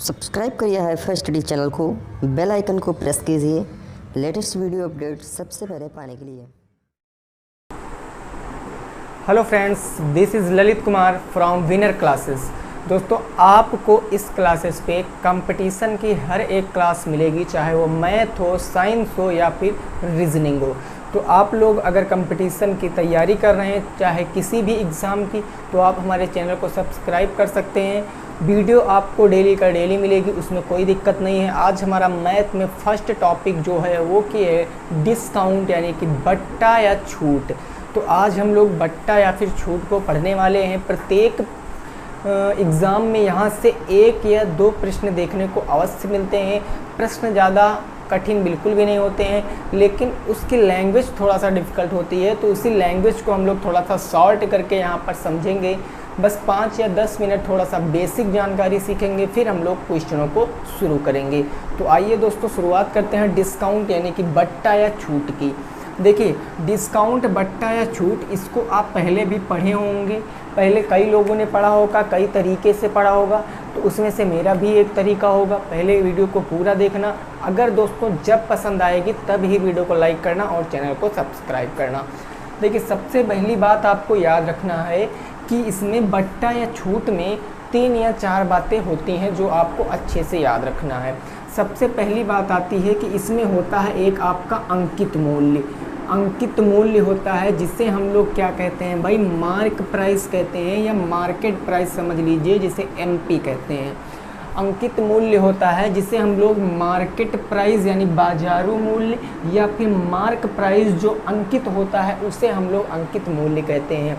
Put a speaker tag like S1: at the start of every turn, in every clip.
S1: Subscribe करिए hi-fi study channel को, bell icon को प्रेस कीजिए लेटेस्ट वीडियो अपडेट सबसे पहले पाने के लिए।
S2: Hello friends, this is Lalit Kumar from winner classes. दोस्तों, आपको इस क्लासेस पे कंपटीशन की हर एक क्लास मिलेगी, चाहे वो मैथ हो, साइंस हो या फिर रीजनिंग हो। तो आप लोग अगर कंपटीशन की तैयारी कर रहे हैं, चाहे किसी भी एग्ज़ाम की, तो आप हमारे चैनल को सब्सक्राइब कर सकते हैं। वीडियो आपको डेली का डेली मिलेगी, उसमें कोई दिक्कत नहीं है। आज हमारा मैथ में फर्स्ट टॉपिक जो है वो कि है डिस्काउंट, यानी कि बट्टा या छूट। तो आज हम लोग बट्टा या फिर छूट को पढ़ने वाले हैं। प्रत्येक एग्ज़ाम में यहाँ से एक या दो प्रश्न देखने को अवश्य मिलते हैं। प्रश्न ज़्यादा कठिन बिल्कुल भी नहीं होते हैं, लेकिन उसकी लैंग्वेज थोड़ा सा डिफ़िकल्ट होती है। तो उसी लैंग्वेज को हम लोग थोड़ा सा शॉर्ट करके यहाँ पर समझेंगे। बस 5 या 10 मिनट थोड़ा सा बेसिक जानकारी सीखेंगे, फिर हम लोग क्वेश्चनों को शुरू करेंगे। तो आइए दोस्तों, शुरुआत करते हैं डिस्काउंट यानी कि बट्टा या छूट की। देखिए, डिस्काउंट, बट्टा या छूट, इसको आप पहले भी पढ़े होंगे। पहले कई लोगों ने पढ़ा होगा, कई तरीके से पढ़ा होगा। तो उसमें से मेरा भी एक तरीका होगा। पहले वीडियो को पूरा देखना। अगर दोस्तों जब पसंद आएगी तब ही वीडियो को लाइक करना और चैनल को सब्सक्राइब करना। देखिए, सबसे पहली बात आपको याद रखना है कि इसमें बट्टा या छूट में 3 या 4 बातें होती हैं जो आपको अच्छे से याद रखना है। सबसे पहली बात आती है कि इसमें होता है एक आपका अंकित मूल्य। अंकित मूल्य होता है जिसे हम लोग क्या कहते हैं भाई, मार्क प्राइस कहते हैं, या मार्केट प्राइस समझ लीजिए, जिसे एमपी कहते हैं। अंकित मूल्य होता है जिसे हम लोग मार्केट प्राइस यानी बाजारू मूल्य, या फिर मार्क प्राइस जो अंकित होता है उसे हम लोग अंकित मूल्य कहते हैं।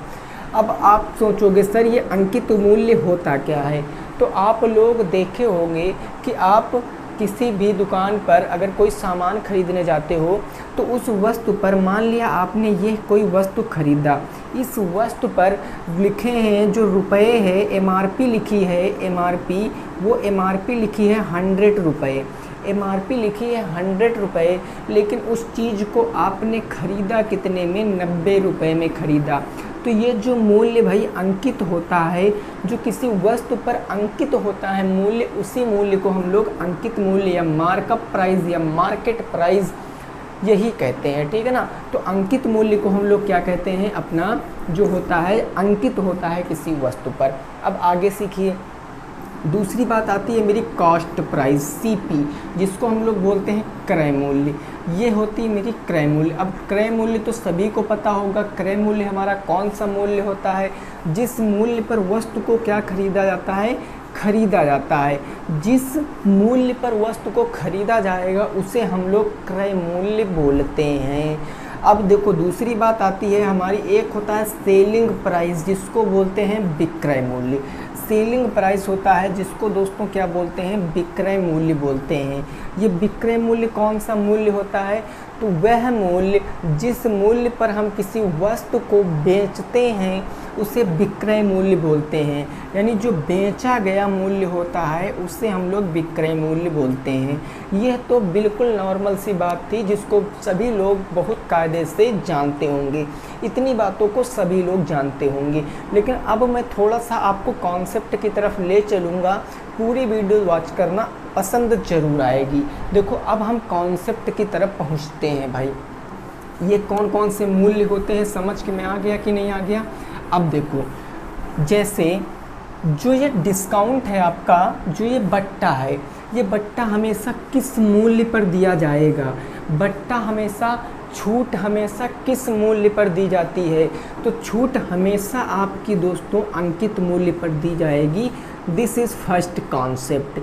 S2: अब आप सोचोगे सर ये अंकित मूल्य होता क्या है? तो आप लोग देखे होंगे कि आप किसी भी दुकान पर अगर कोई सामान खरीदने जाते हो तो उस वस्तु पर, मान लिया आपने ये कोई वस्तु खरीदा, इस वस्तु पर लिखे हैं जो रुपए है, एमआरपी लिखी है, एमआरपी, वो एमआरपी लिखी है 100 रुपये। एमआरपी लिखी है 100 रुपये, लेकिन उस चीज़ को आपने ख़रीदा कितने में? 90 रुपये में ख़रीदा। तो ये जो मूल्य भाई अंकित होता है, जो किसी वस्तु पर अंकित होता है मूल्य, उसी मूल्य को हम लोग अंकित मूल्य या मार्कअप प्राइस या मार्केट प्राइस यही कहते हैं, ठीक है ना। तो अंकित मूल्य को हम लोग क्या कहते हैं? अपना जो होता है अंकित होता है किसी वस्तु पर। अब आगे सीखिए। दूसरी बात आती है मेरी कॉस्ट प्राइस, सीपी, जिसको हम लोग बोलते हैं क्रय मूल्य। ये होती है मेरी क्रय मूल्य। अब क्रय मूल्य तो सभी को पता होगा। क्रय मूल्य हमारा कौन सा मूल्य होता है? जिस मूल्य पर वस्तु को क्या खरीदा जाता है? खरीदा जाता है। जिस मूल्य पर वस्तु को खरीदा जाएगा उसे हम लोग क्रय मूल्य बोलते हैं। अब देखो, दूसरी बात आती है हमारी, एक होता है सेलिंग प्राइस, जिसको बोलते हैं विक्रय मूल्य। सेलिंग प्राइस होता है जिसको दोस्तों क्या बोलते हैं? विक्रय मूल्य बोलते हैं। ये विक्रय मूल्य कौन सा मूल्य होता है? तो वह मूल्य जिस मूल्य पर हम किसी वस्तु को बेचते हैं उसे विक्रय मूल्य बोलते हैं। यानी जो बेचा गया मूल्य होता है उसे हम लोग विक्रय मूल्य बोलते हैं। यह तो बिल्कुल नॉर्मल सी बात थी जिसको सभी लोग बहुत कायदे से जानते होंगे। इतनी बातों को सभी लोग जानते होंगे। लेकिन अब मैं थोड़ा सा आपको कॉन्सेप्ट की तरफ ले चलूँगा। पूरी वीडियो वॉच करना, पसंद जरूर आएगी। देखो, अब हम कॉन्सेप्ट की तरफ पहुँचते हैं भाई। ये कौन कौन से मूल्य होते हैं, समझ के में आ गया कि नहीं आ गया? अब देखो, जैसे जो ये डिस्काउंट है आपका, जो ये बट्टा है, ये बट्टा हमेशा किस मूल्य पर दिया जाएगा? बट्टा हमेशा, छूट हमेशा किस मूल्य पर दी जाती है? तो छूट हमेशा आपकी दोस्तों अंकित मूल्य पर दी जाएगी। This is first concept.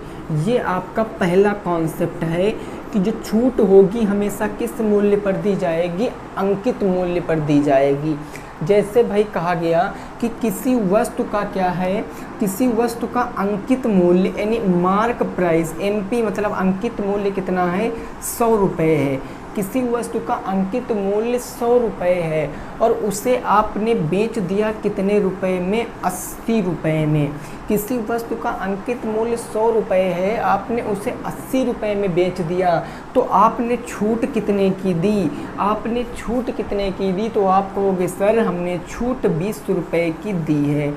S2: ये आपका पहला कॉन्सेप्ट है कि जो छूट होगी हमेशा किस मूल्य पर दी जाएगी? अंकित मूल्य पर दी जाएगी। जैसे भाई कहा गया कि किसी वस्तु का क्या है? किसी वस्तु का अंकित मूल्य यानी मार्क प्राइस, एमपी मतलब अंकित मूल्य कितना है? 100 रुपये है। किसी वस्तु का अंकित मूल्य 100 रुपये है और उसे आपने बेच दिया कितने रुपए में? 80 रुपये में। किसी वस्तु का अंकित मूल्य 100 रुपये है, आपने उसे 80 रुपये में बेच दिया, तो आपने छूट कितने की दी? आपने छूट कितने की दी? तो आप कहोगे सर हमने छूट 20 रुपये की दी है।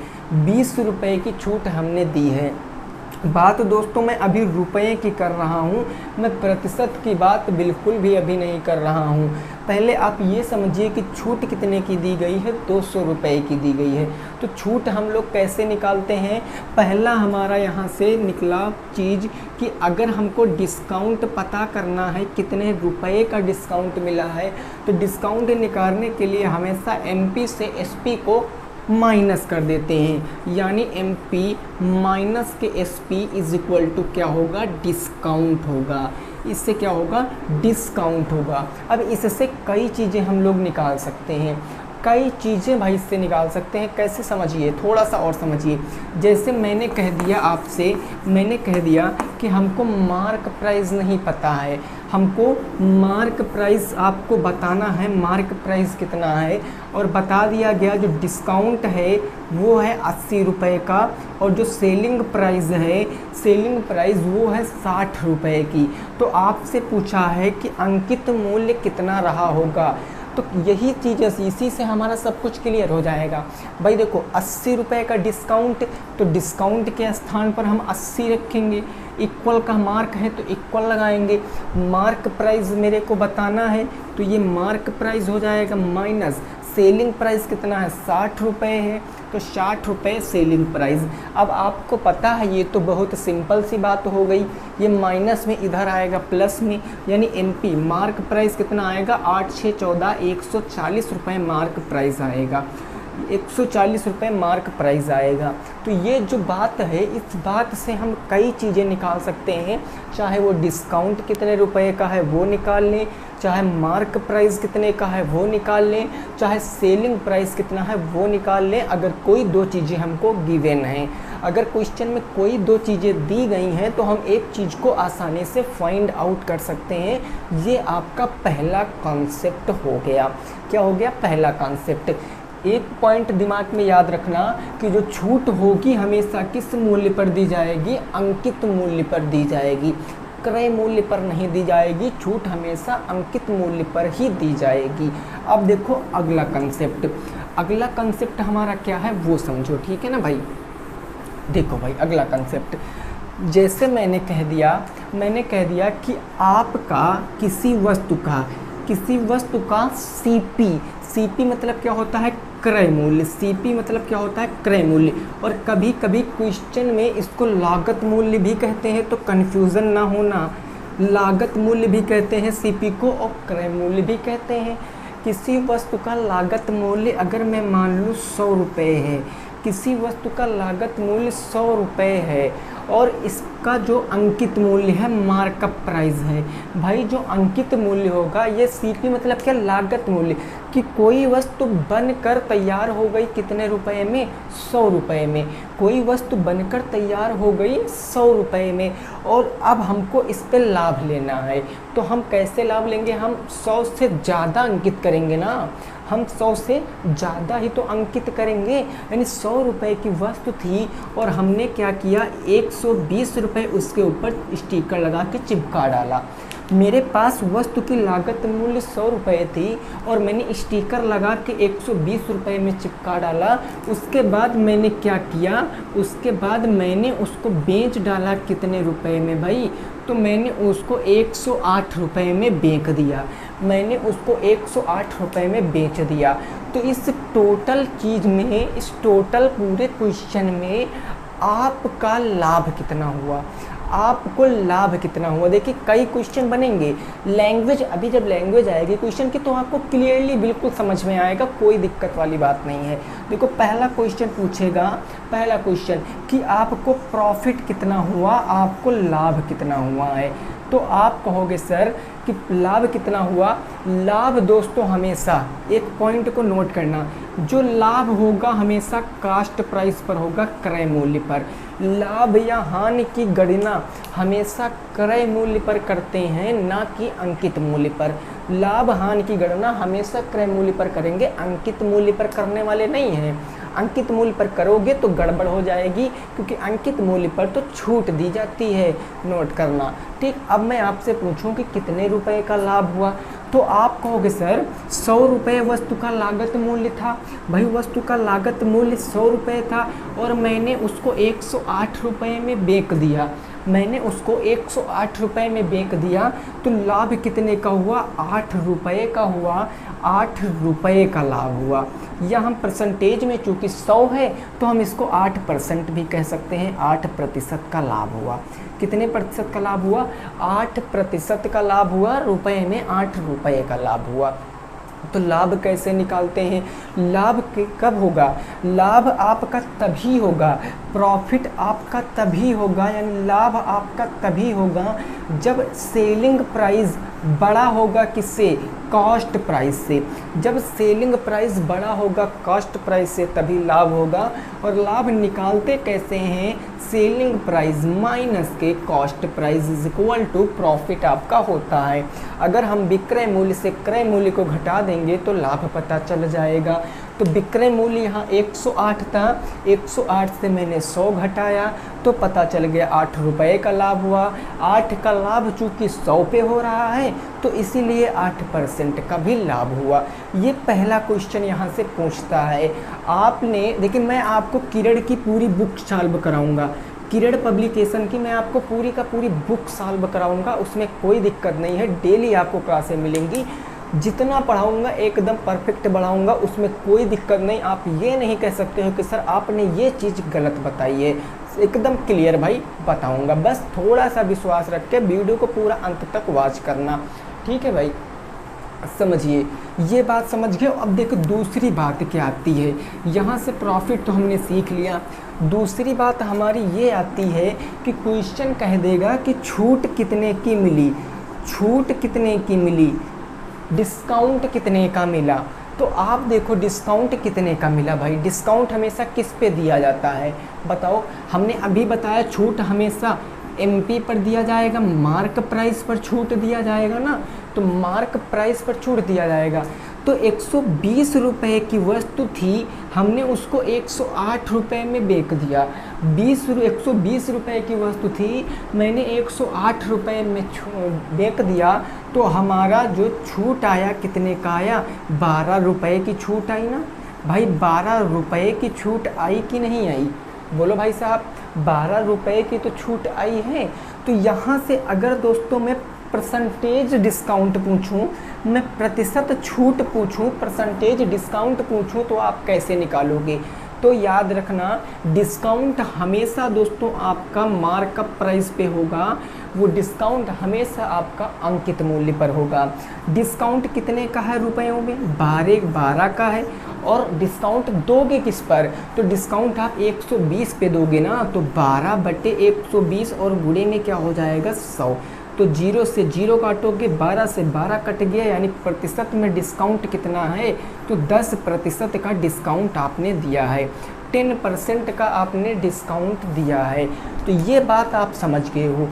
S2: 20 रुपये की छूट हमने दी है। बात दोस्तों मैं अभी रुपए की कर रहा हूँ, मैं प्रतिशत की बात बिल्कुल भी अभी नहीं कर रहा हूँ। पहले आप ये समझिए कि छूट कितने की दी गई है, 200 रुपये की दी गई है। तो छूट हम लोग कैसे निकालते हैं, पहला हमारा यहाँ से निकला चीज़ कि अगर हमको डिस्काउंट पता करना है कितने रुपए का डिस्काउंट मिला है, तो डिस्काउंट निकालने के लिए हमेशा MP से SP को माइनस कर देते हैं, यानी MP माइनस के SP इज इक्वल टू क्या होगा, डिस्काउंट होगा। इससे क्या होगा, डिस्काउंट होगा। अब इससे कई चीज़ें हम लोग निकाल सकते हैं, कई चीज़ें भाई इससे निकाल सकते हैं। कैसे, समझिए, थोड़ा सा और समझिए। जैसे मैंने कह दिया आपसे, मैंने कह दिया कि हमको मार्क प्राइस नहीं पता है, हमको मार्क प्राइस आपको बताना है, मार्क प्राइस कितना है, और बता दिया गया जो डिस्काउंट है वो है 80 रुपये का, और जो सेलिंग प्राइस है, सेलिंग प्राइस वो है 60 रुपये की। तो आपसे पूछा है कि अंकित मूल्य कितना रहा होगा, तो यही चीज़, इसी से हमारा सब कुछ क्लियर हो जाएगा। भाई देखो 80 रुपये का डिस्काउंट, तो डिस्काउंट के स्थान पर हम 80 रखेंगे, इक्वल का मार्क है तो इक्वल लगाएंगे। मार्क प्राइस मेरे को बताना है तो ये मार्क प्राइस हो जाएगा माइनस सेलिंग प्राइस कितना है, 60 रुपये है, तो 60 रुपये सेलिंग प्राइस। अब आपको पता है ये तो बहुत सिंपल सी बात हो गई, ये माइनस में इधर आएगा प्लस में, यानी MP मार्क प्राइस कितना आएगा, 8 6 14 140 रुपये मार्क प्राइस आएगा, 140 रुपये मार्क प्राइस आएगा। तो ये जो बात है, इस बात से हम कई चीज़ें निकाल सकते हैं, चाहे वो डिस्काउंट कितने रुपए का है वो निकाल लें, चाहे मार्क प्राइस कितने का है वो निकाल लें, चाहे सेलिंग प्राइस कितना है वो निकाल लें, अगर कोई दो चीज़ें हमको गिवन हैं। अगर क्वेश्चन में कोई दो चीज़ें दी गई हैं तो हम एक चीज़ को आसानी से फाइंड आउट कर सकते हैं। ये आपका पहला कॉन्सेप्ट हो गया। क्या हो गया, पहला कॉन्सेप्ट। एक पॉइंट दिमाग में याद रखना कि जो छूट होगी हमेशा किस मूल्य पर दी जाएगी, अंकित मूल्य पर दी जाएगी, क्रय मूल्य पर नहीं दी जाएगी। छूट हमेशा अंकित मूल्य पर ही दी जाएगी। अब देखो अगला कंसेप्ट, अगला कंसेप्ट हमारा क्या है वो समझो, ठीक है ना भाई। देखो भाई अगला कंसेप्ट, जैसे मैंने कह दिया कि आपका किसी वस्तु का CP मतलब क्या होता है, क्रय मूल्य। CP मतलब क्या होता है, क्रय मूल्य। और कभी कभी क्वेश्चन में इसको लागत मूल्य भी कहते हैं, तो कन्फ्यूज़न ना होना, लागत मूल्य भी कहते हैं CP को और क्रय मूल्य भी कहते हैं। किसी वस्तु का लागत मूल्य अगर मैं मान लूँ 100 रुपये है, किसी वस्तु का लागत मूल्य 100 रुपये है और इसका जो अंकित मूल्य है मार्कअप प्राइस है। भाई जो अंकित मूल्य होगा ये CP मतलब क्या, लागत मूल्य, कि कोई वस्तु बनकर तैयार हो गई कितने रुपए में, 100 रुपये में। कोई वस्तु बनकर तैयार हो गई 100 रुपये में, और अब हमको इस पर लाभ लेना है। तो हम कैसे लाभ लेंगे, हम 100 से ज़्यादा अंकित करेंगे ना, हम 100 से ज़्यादा ही तो अंकित करेंगे। यानी 100 रुपये की वस्तु थी और हमने क्या किया, 120 रुपये उसके ऊपर स्टिकर लगा के चिपका डाला। मेरे पास वस्तु की लागत मूल्य 100 रुपये थी और मैंने स्टिकर लगा के 120 रुपये में चिपका डाला। उसके बाद मैंने क्या किया, उसके बाद मैंने उसको बेच डाला कितने रुपए में भाई, तो मैंने उसको 108 रुपये में बेच दिया, मैंने उसको 108 रुपये में बेच दिया। तो इस टोटल चीज़ में, इस टोटल पूरे क्वेश्चन में आपका लाभ कितना हुआ, आपको लाभ कितना हुआ। देखिए कई क्वेश्चन बनेंगे, लैंग्वेज, अभी जब लैंग्वेज आएगी क्वेश्चन की तो आपको क्लियरली बिल्कुल समझ में आएगा, कोई दिक्कत वाली बात नहीं है। देखो पहला क्वेश्चन पूछेगा, पहला क्वेश्चन कि आपको प्रॉफिट कितना हुआ, आपको लाभ कितना हुआ है। तो आप कहोगे सर कि लाभ कितना हुआ। लाभ दोस्तों हमेशा एक पॉइंट को नोट करना, जो लाभ होगा हमेशा कास्ट प्राइस पर होगा, क्रय मूल्य पर। लाभ या हानि की गणना हमेशा क्रय मूल्य पर करते हैं, ना कि अंकित मूल्य पर। लाभ हानि की गणना हमेशा क्रय मूल्य पर करेंगे, अंकित मूल्य पर करने वाले नहीं हैं। अंकित मूल्य पर करोगे तो गड़बड़ हो जाएगी, क्योंकि अंकित मूल्य पर तो छूट दी जाती है, नोट करना। ठीक, अब मैं आपसे पूछूं कि कितने रुपए का लाभ हुआ, तो आप कहोगे सर 100 रुपये वस्तु का लागत मूल्य था। भाई वस्तु का लागत मूल्य 100 रुपये था और मैंने उसको 108 रुपये में बेच दिया, मैंने उसको 108 रुपये में बेच दिया, तो लाभ कितने का हुआ? 8 रुपये का हुआ, 8 रुपये का लाभ हुआ। या हम परसेंटेज में चूँकि 100 है तो हम इसको 8% भी कह सकते हैं, 8% का लाभ हुआ। कितने प्रतिशत का लाभ हुआ? 8% का लाभ हुआ, रुपए में 8 रुपये का लाभ हुआ। तो लाभ कैसे निकालते हैं? लाभ कब होगा? लाभ आपका तभी होगा, प्रॉफिट आपका तभी होगा, यानी लाभ आपका तभी होगा जब सेलिंग प्राइस बड़ा होगा किससे? कॉस्ट प्राइस से। जब सेलिंग प्राइस बड़ा होगा कॉस्ट प्राइस से तभी लाभ होगा। और लाभ निकालते कैसे हैं? सेलिंग प्राइस माइनस के cost price is equal to profit आपका होता है। अगर हम विक्रय मूल्य से क्रय मूल्य को घटा देंगे तो लाभ पता चल जाएगा। तो विक्रय मूल्य यहाँ 108 था, 108 से मैंने 100 घटाया तो पता चल गया 8 रुपये का लाभ हुआ। 8 का लाभ चूँकि 100 पे हो रहा है तो इसीलिए 8% का भी लाभ हुआ। ये पहला क्वेश्चन यहाँ से पूछता है। आपने देखिए, मैं आपको किरण की पूरी बुक सॉल्व कराऊंगा, किरण पब्लिकेशन की मैं आपको पूरी का पूरी बुक सॉल्व कराऊंगा, उसमें कोई दिक्कत नहीं है। डेली आपको क्लासें मिलेंगी, जितना पढ़ाऊंगा एकदम परफेक्ट बढ़ाऊंगा, उसमें कोई दिक्कत नहीं। आप ये नहीं कह सकते हो कि सर आपने ये चीज़ गलत बताई है, एकदम क्लियर भाई बताऊंगा। बस थोड़ा सा विश्वास रख के वीडियो को पूरा अंत तक वॉच करना, ठीक है भाई। समझिए, ये बात समझ गए। अब देखो दूसरी बात क्या आती है, यहाँ से प्रॉफिट तो हमने सीख लिया। दूसरी बात हमारी ये आती है कि क्वेश्चन कह देगा कि छूट कितने की मिली, छूट कितने की मिली, डिस्काउंट कितने का मिला। तो आप देखो डिस्काउंट कितने का मिला भाई। डिस्काउंट हमेशा किस पे दिया जाता है बताओ? हमने अभी बताया छूट हमेशा एमपी पर दिया जाएगा, मार्क प्राइस पर छूट दिया जाएगा ना, तो मार्क प्राइस पर छूट दिया जाएगा। तो 120 रुपये की वस्तु थी, हमने उसको 108 रुपये में बेच दिया। 120 रुपये की वस्तु थी, मैंने 108 रुपये में बेच दिया, तो हमारा जो छूट आया कितने का आया? 12 रुपये की छूट आई ना भाई। 12 रुपये की छूट आई कि नहीं आई? बोलो भाई साहब, 12 रुपये की तो छूट आई है। तो यहाँ से अगर दोस्तों मैं परसेंटेज डिस्काउंट पूछूं, मैं प्रतिशत छूट पूछूं, परसेंटेज डिस्काउंट पूछूं, तो आप कैसे निकालोगे? तो याद रखना, डिस्काउंट हमेशा दोस्तों आपका मार्कअप प्राइस पे होगा, वो डिस्काउंट हमेशा आपका अंकित मूल्य पर होगा। डिस्काउंट कितने का है रुपयों में? 12 का है। और डिस्काउंट दोगे किस पर? तो डिस्काउंट आप 120 पे दोगे ना, तो 12/120 और गुणे में क्या हो जाएगा? 100। तो 0 से 0 काटोगे, 12 से 12 कट गया, यानी प्रतिशत में डिस्काउंट कितना है? तो 10% का डिस्काउंट आपने दिया है, 10% का आपने डिस्काउंट दिया है। तो ये बात आप समझ गए हो।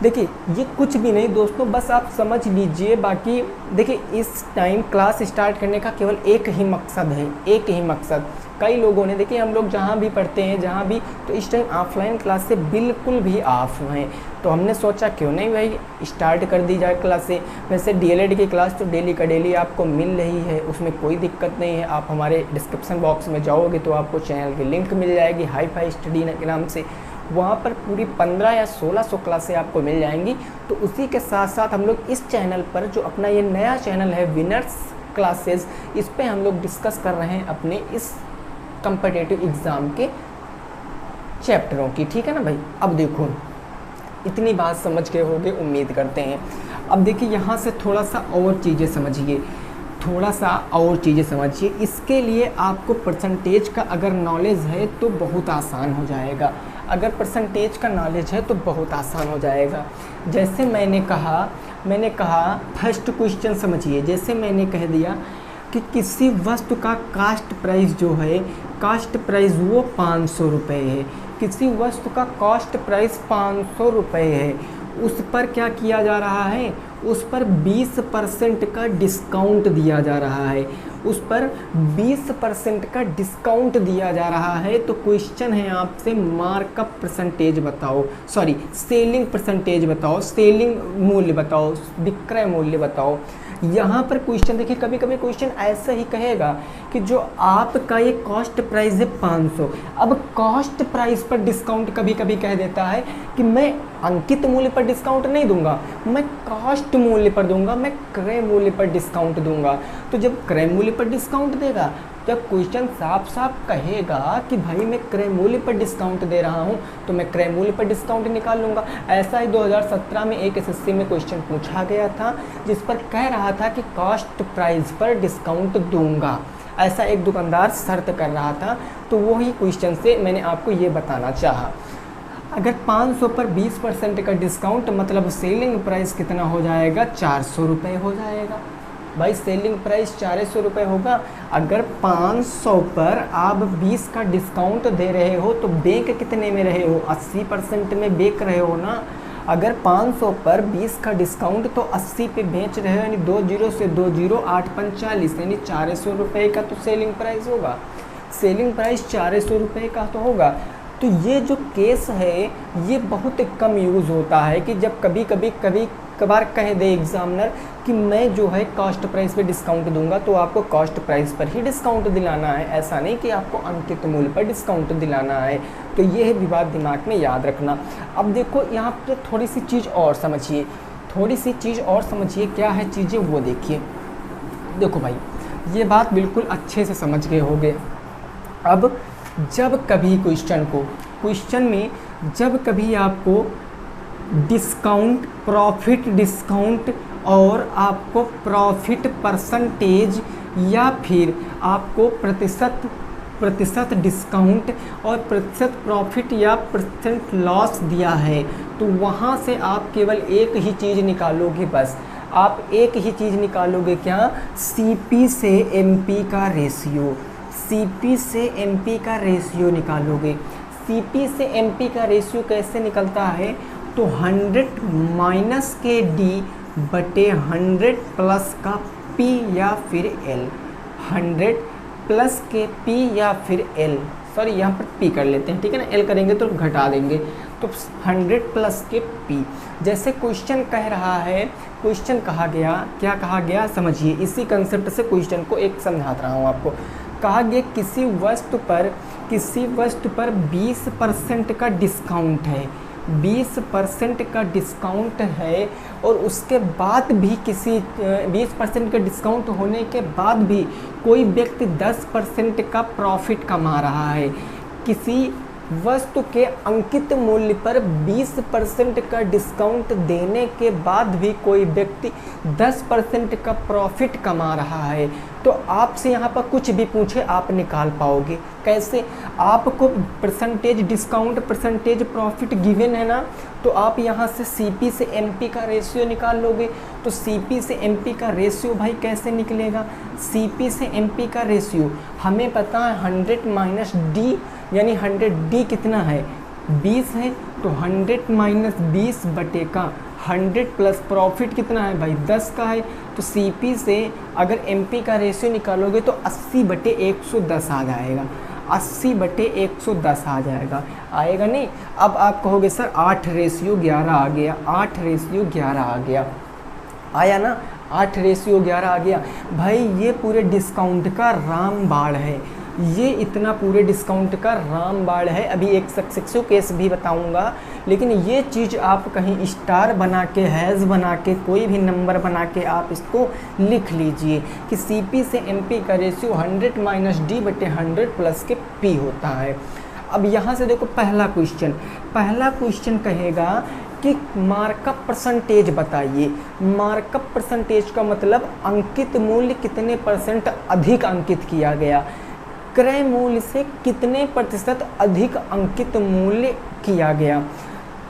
S2: देखिए ये कुछ भी नहीं दोस्तों, बस आप समझ लीजिए। बाकी देखिए इस टाइम क्लास स्टार्ट करने का केवल एक ही मकसद है, एक ही मकसद। कई लोगों ने, देखिए हम लोग जहाँ भी पढ़ते हैं, जहाँ भी, तो इस टाइम ऑफलाइन क्लास से बिल्कुल भी ऑफ हैं, तो हमने सोचा क्यों नहीं भाई स्टार्ट कर दी जाए क्लासें। वैसे डीएलएड की क्लास तो डेली का डेली आपको मिल रही है, उसमें कोई दिक्कत नहीं है। आप हमारे डिस्क्रिप्शन बॉक्स में जाओगे तो आपको चैनल की लिंक मिल जाएगी हाई-फाई स्टडी के नाम से, वहाँ पर पूरी 15 या 1600 क्लासें आपको मिल जाएंगी। तो उसी के साथ साथ हम लोग इस चैनल पर, जो अपना ये नया चैनल है विनर्स क्लासेस, इस पे हम लोग डिस्कस कर रहे हैं अपने इस कॉम्पिटिटिव एग्ज़ाम के चैप्टरों की, ठीक है ना भाई। अब देखो इतनी बात समझ गए होंगे उम्मीद करते हैं। अब देखिए यहाँ से थोड़ा सा और चीज़ें समझिए, थोड़ा सा और चीज़ें समझिए। इसके लिए आपको परसेंटेज का अगर नॉलेज है तो बहुत आसान हो जाएगा। अगर परसेंटेज का नॉलेज है तो बहुत आसान हो जाएगा। जैसे मैंने कहा फर्स्ट क्वेश्चन समझिए। जैसे मैंने कह दिया कि किसी वस्तु का कास्ट प्राइस जो है, कास्ट प्राइस वो 500 रुपये है। किसी वस्तु का कॉस्ट प्राइस 500 रुपये है, उस पर क्या किया जा रहा है? उस पर 20% का डिस्काउंट दिया जा रहा है, उस पर 20% का डिस्काउंट दिया जा रहा है। तो क्वेश्चन है आपसे मार्कअप परसेंटेज बताओ, सॉरी सेलिंग परसेंटेज बताओ, सेलिंग मूल्य बताओ, विक्रय मूल्य बताओ। यहाँ पर क्वेश्चन देखिए, कभी कभी क्वेश्चन ऐसा ही कहेगा कि जो आपका ये कॉस्ट प्राइस है 500, अब कॉस्ट प्राइस पर डिस्काउंट कभी कभी कह देता है कि मैं अंकित मूल्य पर डिस्काउंट नहीं दूंगा, मैं कॉस्ट मूल्य पर दूंगा, मैं क्रय मूल्य पर डिस्काउंट दूंगा। तो जब क्रय मूल्य पर डिस्काउंट देगा, जब क्वेश्चन साफ साफ कहेगा कि भाई मैं क्रय मूल्य पर डिस्काउंट दे रहा हूं, तो मैं क्रय मूल्य पर डिस्काउंट निकाल लूँगा। ऐसा ही 2017 में एक एसएससी में क्वेश्चन पूछा गया था जिस पर कह रहा था कि कॉस्ट प्राइस पर डिस्काउंट दूंगा, ऐसा एक दुकानदार शर्त कर रहा था। तो वही क्वेश्चन से मैंने आपको ये बताना चाहा। अगर 500 पर 20% का डिस्काउंट, मतलब सेलिंग प्राइस कितना हो जाएगा, 400 रुपये हो जाएगा। भाई सेलिंग प्राइस 400 रुपये होगा। अगर 500 पर आप 20 का डिस्काउंट दे रहे हो तो बेच कितने में रहे हो, 80% में बेच रहे हो ना। अगर 500 पर 20 का डिस्काउंट तो 80 पे बेच रहे हो, यानी 20 से 20 8 45, यानी 400 रुपये का तो सेलिंग प्राइस होगा। सेलिंग प्राइस 400 रुपये का तो होगा। तो ये जो केस है ये बहुत कम यूज़ होता है कि जब कभी कभार कह दे एग्जामिनर कि मैं जो है कॉस्ट प्राइस पे डिस्काउंट दूंगा, तो आपको कॉस्ट प्राइस पर ही डिस्काउंट दिलाना है, ऐसा नहीं कि आपको अंकित मूल्य पर डिस्काउंट दिलाना है। तो ये है विवाद, दिमाग में याद रखना। अब देखो यहाँ पे थोड़ी सी चीज़ और समझिए, क्या है चीज़ें वो देखिए। देखो भाई ये बात बिल्कुल अच्छे से समझ गए होगे। अब जब कभी क्वेश्चन में जब कभी आपको डिस्काउंट, प्रॉफिट डिस्काउंट और आपको प्रॉफिट परसेंटेज या फिर आपको प्रतिशत डिस्काउंट और प्रतिशत प्रॉफिट या परसेंट लॉस दिया है, तो वहाँ से आप केवल एक ही चीज़ निकालोगे। बस आप एक ही चीज़ निकालोगे, क्या, सीपी से एमपी का रेशियो। सीपी से एमपी का रेशियो निकालोगे। सीपी से एमपी का रेशियो कैसे निकलता है, तो 100 माइनस के डी बटे 100 प्लस का पी या फिर एल। 100 प्लस के पी या फिर एल, सॉरी यहाँ पर पी कर लेते हैं, ठीक है ना, एल करेंगे तो घटा देंगे, तो 100 प्लस के पी। जैसे क्वेश्चन कह रहा है, क्वेश्चन कहा गया, क्या कहा गया समझिए, इसी कंसेप्ट से क्वेश्चन को एक समझाता रहा हूँ आपको। कहा गया किसी वस्तु पर 20% का डिस्काउंट है, 20% का डिस्काउंट है, और उसके बाद भी 20% का डिस्काउंट होने के बाद भी कोई व्यक्ति 10% का प्रॉफिट कमा रहा है। किसी वस्तु के अंकित मूल्य पर 20% का डिस्काउंट देने के बाद भी कोई व्यक्ति 10% का प्रॉफिट कमा रहा है, तो आपसे यहाँ पर कुछ भी पूछे आप निकाल पाओगे। कैसे, आपको percentage discount, percentage profit given है ना, तो आप यहाँ से सीपी से एमपी का रेशियो निकाल लोगे। तो सीपी से एमपी का रेशियो भाई कैसे निकलेगा, सीपी से एमपी का रेशियो हमें पता है 100 माइनस डी, यानी 100 डी कितना है, 20 है, तो 100 माइनस 20 बटे का 100 प्लस प्रॉफिट कितना है भाई 10 का है, तो सीपी से अगर एमपी का रेशियो निकालोगे तो 80 बटे 110 आ जाएगा, 80 बटे 110 आ जाएगा, आएगा नहीं। अब आप कहोगे सर 8:11 आ गया, 8:11 आ गया, आया ना, 8:11 आ गया। भाई ये पूरे डिस्काउंट का रामबाण है, ये इतना पूरे डिस्काउंट का रामबाण है। अभी एक सक्सेसिव केस भी बताऊंगा, लेकिन ये चीज़ आप कहीं स्टार बना के, हैज़ बना के, कोई भी नंबर बना के आप इसको लिख लीजिए कि सीपी से एमपी का रेशियो 100 माइनस डी बटे 100 प्लस के पी होता है। अब यहाँ से देखो पहला क्वेश्चन कहेगा कि मार्कअप परसेंटेज बताइए। मार्कअप परसेंटेज का मतलब अंकित मूल्य कितने परसेंट अधिक अंकित किया गया, क्रय मूल्य से कितने प्रतिशत अधिक अंकित मूल्य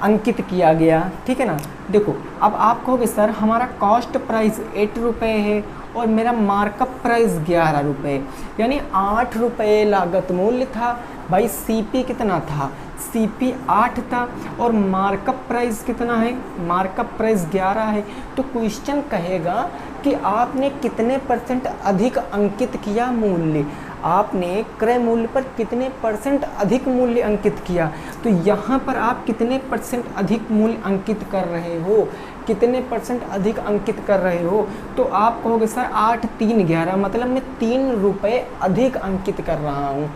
S2: अंकित किया गया, ठीक है ना। देखो अब आप कहोगे सर हमारा कॉस्ट प्राइस 8 रुपये है और मेरा मार्कअप प्राइस 11 रुपये, यानी 8 रुपये लागत मूल्य था। भाई सीपी कितना था, CP 8 था और मार्कअप प्राइस कितना है, मार्कअप प्राइस 11 है। तो क्वेश्चन कहेगा कि आपने कितने % अधिक अंकित किया मूल्य, आपने क्रय मूल्य पर कितने % अधिक मूल्य अंकित किया। तो यहाँ पर आप कितने % अधिक मूल्य अंकित कर रहे हो, कितने % अधिक अंकित कर रहे हो। तो आप कहोगे सर 8 3 11, मतलब मैं 3 रुपये अधिक अंकित कर रहा हूँ,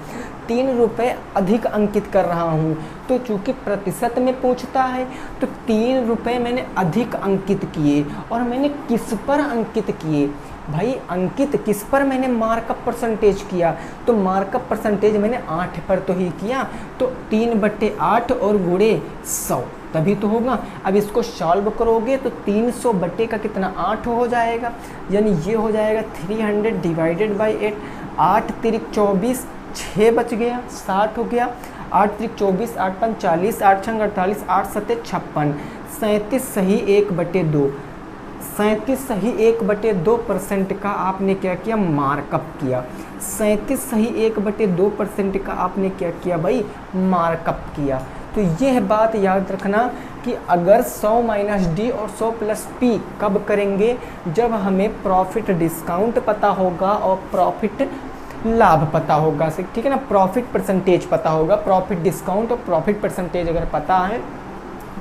S2: 3 रुपये अधिक अंकित कर रहा हूँ। तो चूँकि प्रतिशत में पूछता है तो 3 रुपये मैंने अधिक अंकित किए। और मैंने किस पर अंकित किए भाई, अंकित किस पर मैंने मार्कअप परसेंटेज किया, तो मार्कअप परसेंटेज मैंने 8 पर तो ही किया। तो 3/8 और गुणे 100 तभी तो होगा। अब इसको सॉल्व करोगे तो 300 बटे का कितना 8 हो जाएगा, यानी ये हो जाएगा 300 डिवाइडेड बाई 8। 8 तिरिक 24, 6 बच गया, 60 हो गया। 8 तिरिक 24, 8 5 40, 8 छंग 48, 8 सत्ते 56, 37 सही 1/2, 37 सही 1/2% का आपने क्या किया, मार्कअप किया। 37 सही 1/2% का आपने क्या किया भाई, मार्कअप किया। तो यह बात याद रखना कि अगर 100 माइनस डी और 100 प्लस पी कब करेंगे, जब हमें प्रॉफिट डिस्काउंट पता होगा और प्रॉफिट लाभ पता होगा, ठीक है ना, प्रॉफिट परसेंटेज पता होगा। प्रॉफिट डिस्काउंट और प्रॉफिट परसेंटेज अगर पता है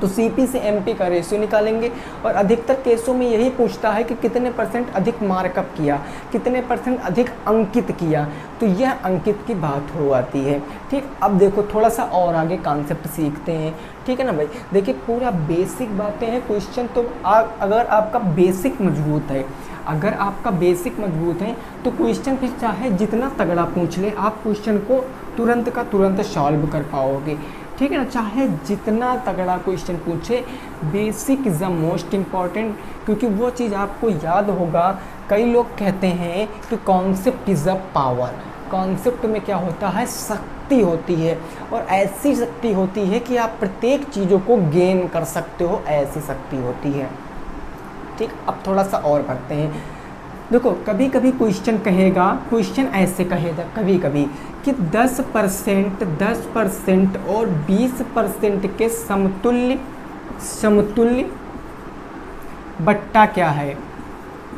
S2: तो CP से MP का रेशियो निकालेंगे। और अधिकतर केसों में यही पूछता है कि कितने % अधिक मार्कअप किया, कितने % अधिक अंकित किया। तो यह अंकित की बात हो आती है। ठीक, अब देखो थोड़ा सा और आगे कॉन्सेप्ट सीखते हैं, ठीक है ना भाई। देखिए पूरा बेसिक बातें हैं क्वेश्चन। तो अगर आपका बेसिक मजबूत है, अगर आपका बेसिक मजबूत है तो क्वेश्चन फिर चाहे जितना तगड़ा पूछ ले, आप क्वेश्चन को तुरंत का तुरंत सॉल्व कर पाओगे, ठीक है ना। चाहे जितना तगड़ा क्वेश्चन पूछे, basic is the most important, क्योंकि वो चीज़ आपको याद होगा। कई लोग कहते हैं कि concept is a power, concept में क्या होता है, शक्ति होती है, और ऐसी शक्ति होती है कि आप प्रत्येक चीज़ों को गेन कर सकते हो, ऐसी शक्ति होती है। ठीक, अब थोड़ा सा और पढ़ते हैं। देखो कभी कभी क्वेश्चन कहेगा, क्वेश्चन ऐसे कहेगा कभी कभी कि 10% और 20% के समतुल्य बट्टा क्या है,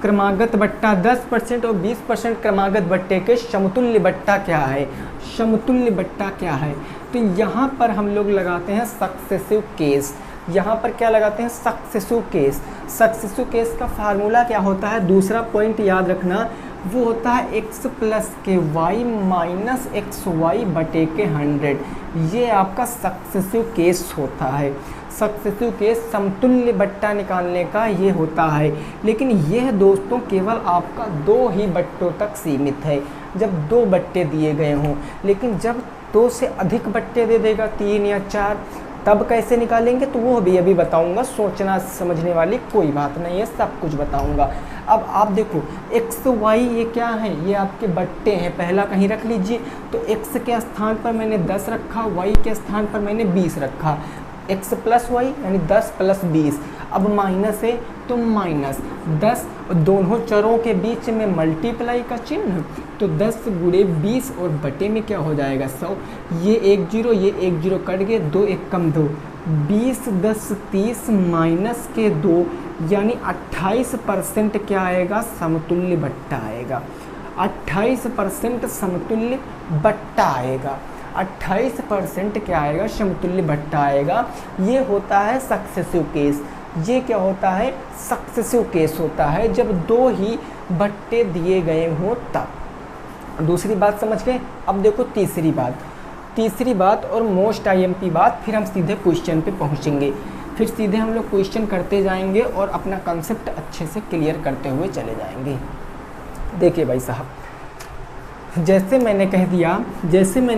S2: क्रमागत बट्टा 10% और 20% क्रमागत बट्टे के समतुल्य बट्टा क्या है, समतुल्य बट्टा क्या है। तो यहाँ पर हम लोग लगाते हैं सक्सेसिव केस। यहाँ पर क्या लगाते हैं, सक्सेसिव केस। सक्सेसिव केस का फार्मूला क्या होता है, दूसरा पॉइंट याद रखना, वो होता है x प्लस के वाई माइनस एक्स वाई बटे के 100। ये आपका सक्सेसिव केस होता है। सक्सेसिव केस समतुल्य बट्टा निकालने का ये होता है। लेकिन यह दोस्तों केवल आपका 2 ही बट्टों तक सीमित है, जब 2 बट्टे दिए गए हों। लेकिन जब 2 से अधिक बट्टे दे देगा, 3 या 4, तब कैसे निकालेंगे तो वो भी अभी बताऊंगा। सोचना समझने वाली कोई बात नहीं है, सब कुछ बताऊंगा। अब आप देखो एक्स वाई ये क्या है, ये आपके बट्टे हैं, पहला कहीं रख लीजिए। तो एक्स के स्थान पर मैंने 10 रखा, वाई के स्थान पर मैंने 20 रखा। एक्स प्लस वाई यानी 10 प्लस 20। अब माइनस है तो माइनस 10, दोनों चरों के बीच में मल्टीप्लाई का चिन्ह, तो 10 गुणे 20 और बटे में क्या हो जाएगा 100। ये 1 0, ये 1 0 कट गए, 2 1 कम 2, 20 10 30 माइनस के 2, यानी 28% क्या आएगा, समतुल्य बट्टा आएगा। 28% समतुल्य बट्टा आएगा। 28% क्या आएगा, समतुल्य बट्टा आएगा। ये होता है सक्सेसिव केस। ये क्या होता है, सक्सेसिव केस होता है, जब 2 ही बट्टे दिए गए हों तब। दूसरी बात समझ गए। अब देखो तीसरी बात और मोस्ट IMP बात, फिर हम सीधे क्वेश्चन पे पहुंचेंगे। फिर सीधे हम लोग क्वेश्चन करते जाएंगे और अपना कंसेप्ट अच्छे से क्लियर करते हुए चले जाएंगे। देखिए भाई साहब, जैसे मैंने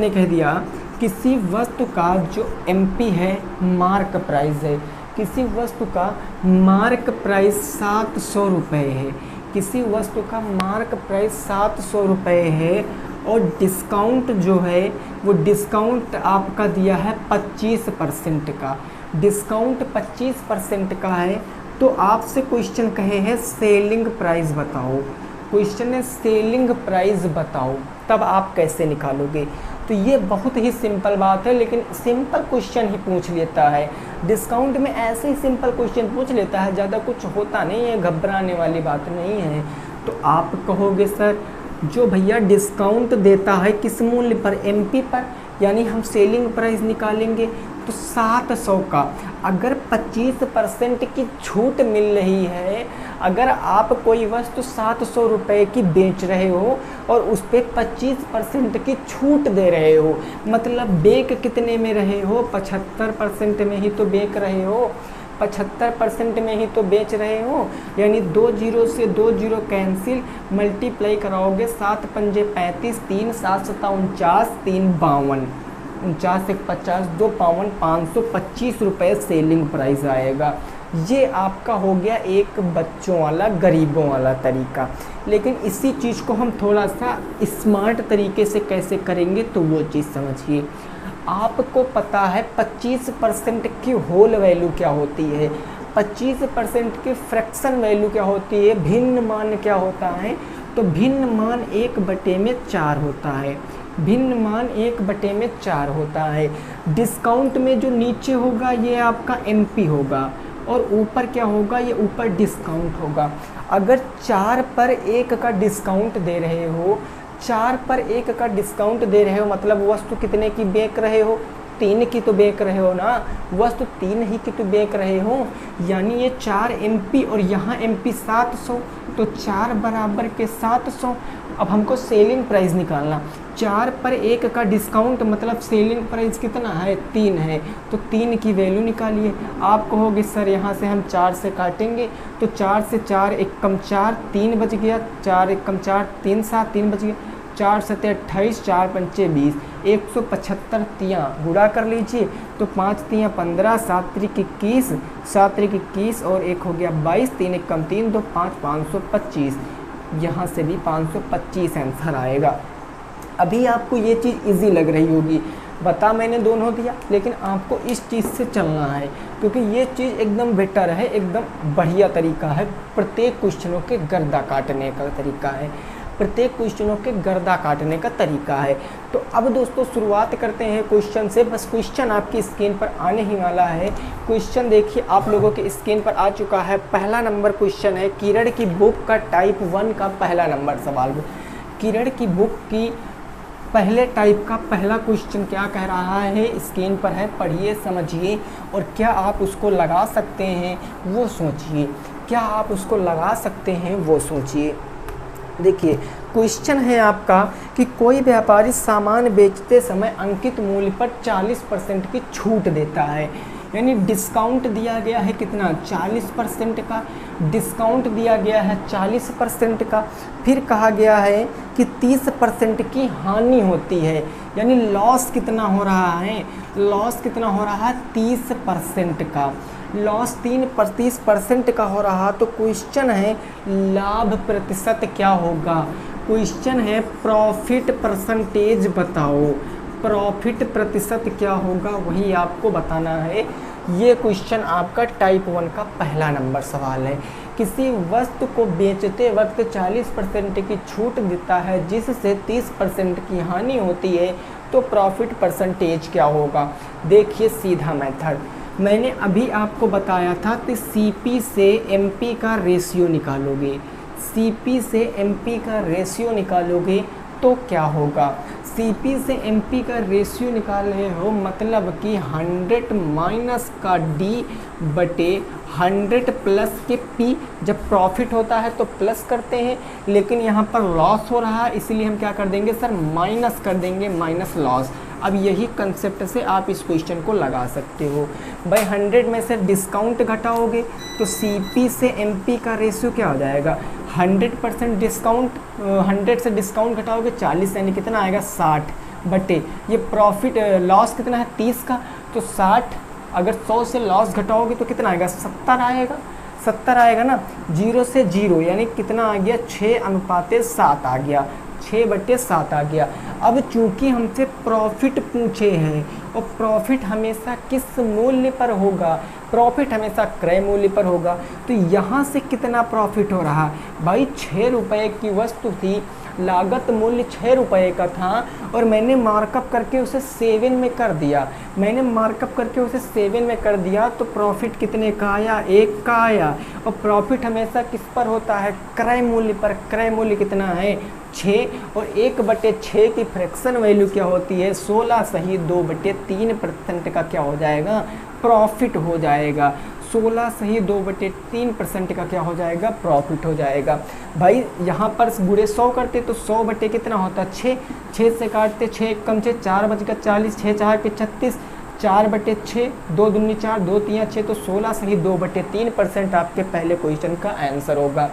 S2: कह दिया किसी वस्तु का जो MP है, मार्क प्राइस है। किसी वस्तु का मार्क प्राइस 700 रुपये है। किसी वस्तु का मार्क प्राइस 700 रुपये है और डिस्काउंट जो है वो डिस्काउंट आपका दिया है 25% का। डिस्काउंट 25% का है। तो आपसे क्वेश्चन कहे हैं सेलिंग प्राइस बताओ। क्वेश्चन है सेलिंग प्राइस बताओ, तब आप कैसे निकालोगे। तो ये बहुत ही सिंपल बात है, लेकिन सिंपल क्वेश्चन ही पूछ लेता है। डिस्काउंट में ऐसे ही सिंपल क्वेश्चन पूछ लेता है, ज़्यादा कुछ होता नहीं है, घबराने वाली बात नहीं है। तो आप कहोगे सर जो भैया डिस्काउंट देता है किस मूल्य पर, एमपी पर, यानी हम सेलिंग प्राइस निकालेंगे तो 700 का। अगर 25% की छूट मिल रही है, अगर आप कोई वस्तु 700 रुपये की बेच रहे हो और उस पर 25% की छूट दे रहे हो, मतलब बेच कितने में रहे हो, 75% में ही तो बेच रहे हो, 75% में ही तो बेच रहे हो। यानी 2 जीरो से 2 जीरो कैंसिल, मल्टीप्लाई कराओगे 7 पंजे 35, 3 7 7 49, 3 52, 49 1 50, 2 52, 525 रुपये सेलिंग प्राइस आएगा। ये आपका हो गया एक बच्चों वाला, गरीबों वाला तरीका। लेकिन इसी चीज़ को हम थोड़ा सा स्मार्ट तरीके से कैसे करेंगे, तो वो चीज़ समझिए। आपको पता है 25% की होल वैल्यू क्या होती है, 25% की फ्रैक्शन वैल्यू क्या होती है, भिन्न मान क्या होता है, तो भिन्न मान 1/4 होता है, भिन्न मान 1/4 होता है। डिस्काउंट में जो नीचे होगा ये आपका एमपी होगा और ऊपर क्या होगा, ये ऊपर डिस्काउंट होगा। अगर 4 पर 1 का डिस्काउंट दे रहे हो, 4 पर 1 का डिस्काउंट दे रहे हो, मतलब वस्तु कितने की बेच रहे हो, 3 की तो बेच रहे हो ना, वस्तु 3 ही की तो बेच रहे हो। यानी ये 4 एमपी और यहाँ एमपी 700, तो 4 बराबर के 700। अब हमको सेलिंग प्राइस निकालना, 4 पर 1 का डिस्काउंट मतलब सेलिंग प्राइस कितना है, 3 है, तो 3 की वैल्यू निकालिए। आप कहोगे सर यहाँ से हम 4 से काटेंगे, तो 4 से 4 1 कम 4, 3 बच गया, 4 1 कम 4, 3 7 3 बच गया, 4 7 28, 4 पंचे 20, 175 तियाँ गुणा कर लीजिए, तो 5 तियाँ 15, 7 त्रिक 21, 7 त्रिक 21 और 1 हो गया 22, 3 1 कम 3 2 5, 525। यहाँ से भी 525 आंसर आएगा। अभी आपको ये चीज़ इजी लग रही होगी, बता मैंने दोनों दिया, लेकिन आपको इस चीज़ से चलना है, क्योंकि ये चीज़ एकदम बेटर है, एकदम बढ़िया तरीका है, प्रत्येक क्वेश्चनों के गर्दा काटने का तरीका है, प्रत्येक क्वेश्चनों के गर्दा काटने का तरीका है। तो अब दोस्तों शुरुआत करते हैं क्वेश्चन से। बस क्वेश्चन आपकी स्क्रीन पर आने ही वाला है। क्वेश्चन देखिए आप लोगों के स्क्रीन पर आ चुका है। पहला नंबर क्वेश्चन है किरण की बुक का टाइप 1 का पहला नंबर सवाल। किरण की बुक की पहले टाइप का पहला क्वेश्चन क्या कह रहा है, स्क्रीन पर है, पढ़िए समझिए और क्या आप उसको लगा सकते हैं वो सोचिए, क्या आप उसको लगा सकते हैं वो सोचिए। देखिए क्वेश्चन है आपका कि कोई व्यापारी सामान बेचते समय अंकित मूल्य पर 40% की छूट देता है, यानी डिस्काउंट दिया गया है कितना, 40% का डिस्काउंट दिया गया है 40% का। फिर कहा गया है कि 30% की हानि होती है, यानी लॉस कितना हो रहा है, लॉस कितना हो रहा है 30% का, लॉस 30% का हो रहा। तो क्वेश्चन है लाभ प्रतिशत क्या होगा, क्वेश्चन है प्रॉफिट परसेंटेज बताओ, प्रॉफिट प्रतिशत क्या होगा वही आपको बताना है। ये क्वेश्चन आपका टाइप 1 का पहला नंबर सवाल है। किसी वस्तु को बेचते वक्त 40% की छूट देता है जिससे 30% की हानि होती है, तो प्रॉफिट परसेंटेज क्या होगा। देखिए सीधा मेथड मैंने अभी आपको बताया था कि सीपी से एमपी का रेशियो निकालोगे, सीपी से एमपी का रेशियो निकालोगे तो क्या होगा। सीपी से एमपी का रेशियो निकाल रहे हो मतलब कि 100 माइनस का डी बटे 100 प्लस के पी। जब प्रॉफिट होता है तो प्लस करते हैं, लेकिन यहाँ पर लॉस हो रहा है इसलिए हम क्या कर देंगे सर, माइनस कर देंगे, माइनस लॉस। अब यही कंसेप्ट से आप इस क्वेश्चन को लगा सकते हो। भाई 100 में से डिस्काउंट घटाओगे तो सीपी से एमपी का रेशियो क्या हो जाएगा, 100% डिस्काउंट, 100 से डिस्काउंट घटाओगे 40, यानी कितना आएगा 60 बटे ये प्रॉफिट, लॉस कितना है 30 का, तो 60, अगर 100 से लॉस घटाओगे तो कितना आएगा 70 आएगा, 70 आएगा ना। 0 से 0 यानी कितना आ गया 6:7 आ गया, 6/7 आ गया। अब चूंकि हमसे प्रॉफिट पूछे हैं और प्रॉफिट हमेशा किस मूल्य पर होगा, प्रॉफिट हमेशा क्रय मूल्य पर होगा, तो यहाँ से कितना प्रॉफिट हो रहा भाई 6 रुपये की वस्तु थी, लागत मूल्य 6 रुपये का था और मैंने मार्कअप करके उसे 7 में कर दिया, मैंने मार्कअप करके उसे 7 में कर दिया, तो प्रॉफिट कितने का आया? 1 का आया। और प्रॉफिट हमेशा किस पर होता है? क्रय मूल्य पर। क्रय मूल्य कितना है? 6। और 1/6 की फ्रैक्शन वैल्यू क्या होती है? 16 सही 2/3% का क्या हो जाएगा? प्रॉफिट हो जाएगा। 16 सही 2/3% का क्या हो जाएगा? प्रॉफिट हो जाएगा। भाई यहाँ पर गुणे 100 करते तो 100 बटे कितना होता? 6। 6 से काटते 6 कम 6 4 बचेगा 40, 6 4 के 36, 4/6, 2 दूनी 4, 2 3 6, तो 16 सही 2/3% आपके पहले क्वेश्चन का आंसर होगा।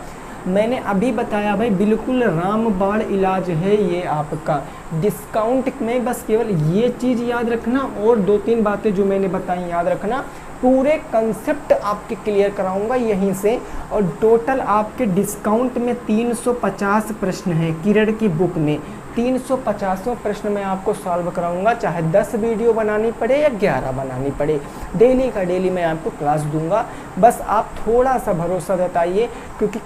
S2: मैंने अभी बताया भाई बिल्कुल रामबाण इलाज है ये आपका। डिस्काउंट में बस केवल ये चीज़ याद रखना और 2-3 बातें जो मैंने बताई याद रखना। पूरे कंसेप्ट आपके क्लियर कराऊंगा यहीं से। और टोटल आपके डिस्काउंट में 350 प्रश्न हैं किरण की बुक में। 350 प्रश्न मैं आपको सॉल्व कराऊंगा, चाहे 10 वीडियो बनानी पड़े या 11 बनानी पड़े। डेली का डेली मैं आपको क्लास दूंगा। बस आप थोड़ा सा भरोसा जताइए, क्योंकि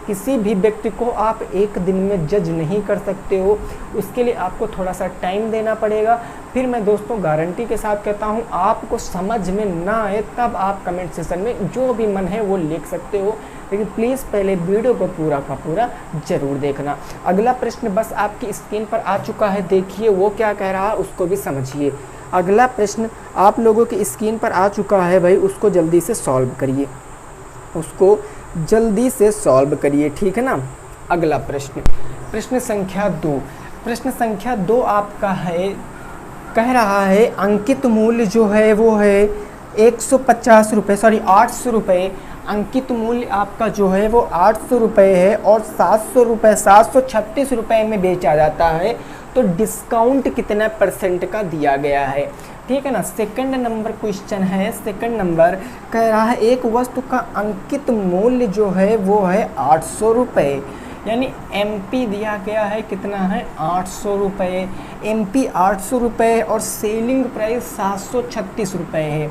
S2: किसी भी व्यक्ति को आप एक दिन में जज नहीं कर सकते हो, उसके लिए आपको थोड़ा सा टाइम देना पड़ेगा। फिर मैं दोस्तों गारंटी के साथ कहता हूँ, आपको समझ में ना आए तब आप कमेंट सेक्शन में जो भी मन है वो लिख सकते हो, लेकिन प्लीज़ पहले वीडियो को पूरा का पूरा जरूर देखना। अगला प्रश्न बस आपकी स्क्रीन पर आ चुका है, देखिए वो क्या कह रहा है उसको भी समझिए। अगला प्रश्न आप लोगों की स्क्रीन पर आ चुका है भाई, उसको जल्दी से सॉल्व करिए, उसको जल्दी से सॉल्व करिए, ठीक है ना। अगला प्रश्न, प्रश्न संख्या 2। प्रश्न संख्या 2 आपका है, कह रहा है अंकित मूल्य जो है वो है 150 रुपये, सॉरी 800 रुपये। अंकित मूल्य आपका जो है वो 800 रुपये है और 700 रुपये 736 रुपये में बेचा जाता है, तो डिस्काउंट कितना % का दिया गया है, ठीक है ना। सेकंड नंबर क्वेश्चन है, सेकंड नंबर कह रहा है एक वस्तु का अंकित मूल्य जो है वो है 800 रुपये, यानी MP दिया गया है कितना है? 800 रुपये। MP 800 रुपये और सेलिंग प्राइस 736 रुपये है।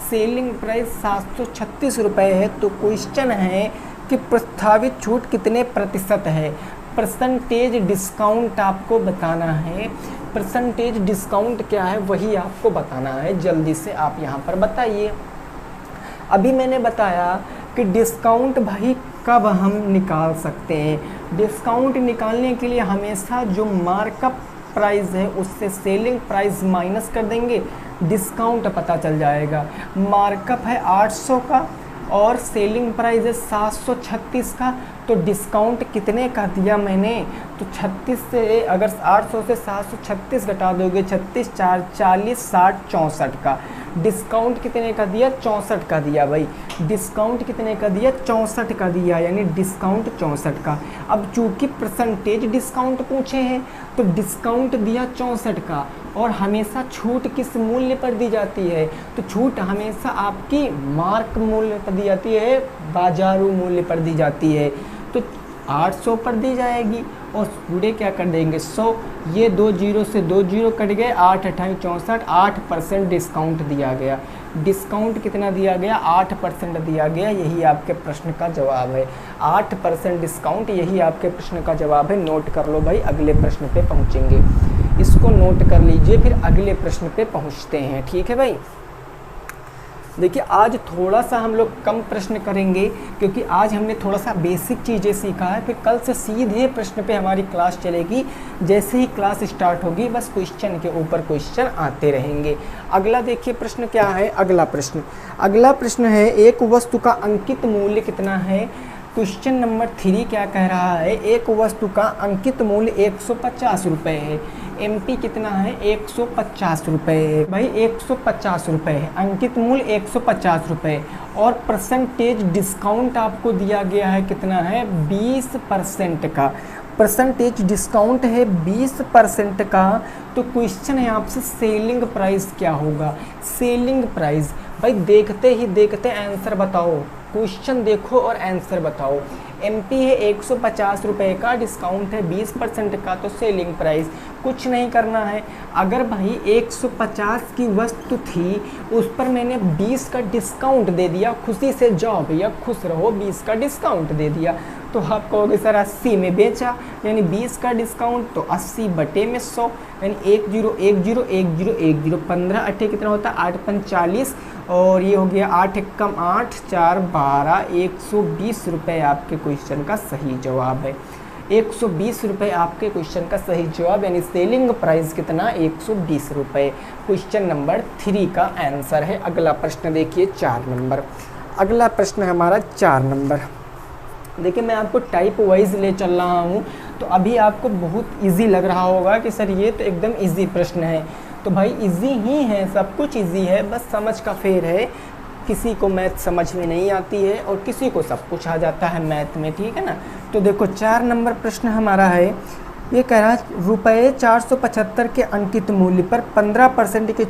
S2: सेलिंग प्राइस 736 रुपये है, तो क्वेश्चन है कि प्रस्तावित छूट कितने % है? परसेंटेज डिस्काउंट आपको बताना है। परसेंटेज डिस्काउंट क्या है वही आपको बताना है, जल्दी से आप यहाँ पर बताइए। अभी मैंने बताया कि डिस्काउंट भाई कब हम निकाल सकते हैं। डिस्काउंट निकालने के लिए हमेशा जो मार्कअप प्राइस है उससे सेलिंग प्राइस माइनस कर देंगे, डिस्काउंट पता चल जाएगा। मार्कअप है 800 का और सेलिंग प्राइस है 736 का, तो डिस्काउंट कितने का दिया मैंने? तो 36 से अगर 800 से 736 घटा दोगे, 36 4 40 60 64 का। डिस्काउंट कितने का दिया? 64 का दिया भाई। डिस्काउंट कितने का दिया? 64 का दिया, यानी डिस्काउंट 64 का। अब चूंकि परसेंटेज डिस्काउंट पूछे हैं तो डिस्काउंट दिया 64 का, और हमेशा छूट किस मूल्य पर दी जाती है? तो छूट हमेशा आपकी मार्क मूल्य पर दी जाती है, बाजारू मूल्य पर दी जाती है। तो 800 पर दी जाएगी और पूरे क्या कर देंगे 100, ये 2 जीरो से 2 जीरो कट गए, 8 28 64, 8% डिस्काउंट दिया गया। डिस्काउंट कितना दिया गया? 8% दिया गया, यही आपके प्रश्न का जवाब है। 8% डिस्काउंट, यही आपके प्रश्न का जवाब है। नोट कर लो भाई, अगले प्रश्न पे पहुँचेंगे, इसको नोट कर लीजिए, फिर अगले प्रश्न पे पहुँचते हैं, ठीक है भाई। देखिए आज थोड़ा सा हम लोग कम प्रश्न करेंगे, क्योंकि आज हमने थोड़ा सा बेसिक चीज़ें सीखा है। फिर कल से सीधे प्रश्न पे हमारी क्लास चलेगी। जैसे ही क्लास स्टार्ट होगी बस क्वेश्चन के ऊपर क्वेश्चन आते रहेंगे। अगला देखिए प्रश्न क्या है। अगला प्रश्न है एक वस्तु का अंकित मूल्य कितना है? क्वेश्चन नंबर 3 क्या कह रहा है? एक वस्तु का अंकित मूल्य 150 रुपये है। MP कितना है? 150 रुपये है भाई, 150 रुपये है अंकित मूल्य, 150 रुपये। और परसेंटेज डिस्काउंट आपको दिया गया है कितना है? 20% का। परसेंटेज डिस्काउंट है 20% का। तो क्वेश्चन है आपसे सेलिंग प्राइस क्या होगा? सेलिंग प्राइस भाई देखते ही देखते आंसर बताओ, क्वेश्चन देखो और आंसर बताओ। एमपी है 150 रुपये का, डिस्काउंट है 20% का, तो सेलिंग प्राइस कुछ नहीं करना है। अगर भाई 150 की वस्तु थी, उस पर मैंने 20 का डिस्काउंट दे दिया, खुशी से जाओ भैया खुश रहो, 20 का डिस्काउंट दे दिया, तो आप कहोगे सर 80 में बेचा, यानी 20 का डिस्काउंट, तो 80 बटे में 100, यानी 10101010 15 अट्ठे कितना होता है 8 5 40, और ये हो गया 8 एकम 8 4 12, 120 रुपये आपके क्वेश्चन का सही जवाब है। 120 रुपये आपके क्वेश्चन का सही जवाब, यानी सेलिंग प्राइस कितना 120 रुपये। क्वेश्चन नंबर 3 का आंसर है। अगला प्रश्न देखिए 4 नंबर। अगला प्रश्न हमारा 4 नंबर। देखिए मैं आपको टाइप वाइज ले चल रहा हूँ, तो अभी आपको बहुत इजी लग रहा होगा कि सर ये तो एकदम इजी प्रश्न है। तो भाई इजी ही है, सब कुछ इजी है, बस समझ का फेर है। किसी को मैथ समझ में नहीं आती है और किसी को सब कुछ आ जाता है मैथ में, ठीक है ना। तो देखो 4 नंबर प्रश्न हमारा है, ये कह रहा है रुपये 475 के अंकित मूल्य पर 15% के